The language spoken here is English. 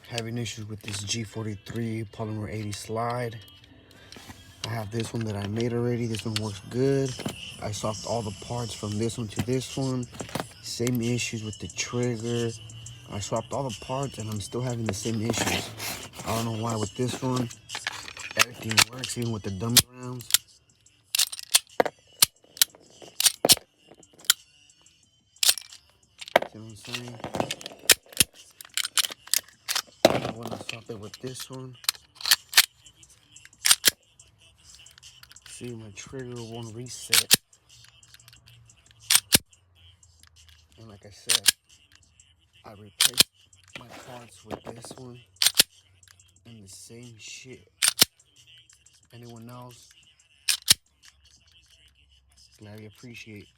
Having issues with this G43 polymer 80 slide. I have this one that I made already. This one works good. I swapped all the parts from this one to this one. Same issues with the trigger. I swapped all the parts and I'm still having the same issues. I don't know why with this one. Everything works, even with the dummy rounds. See what I'm saying? When I swap it with this one, see, my trigger won't reset. And like I said, I replaced my parts with this one and the same shit. Anyone else? Gladly appreciate.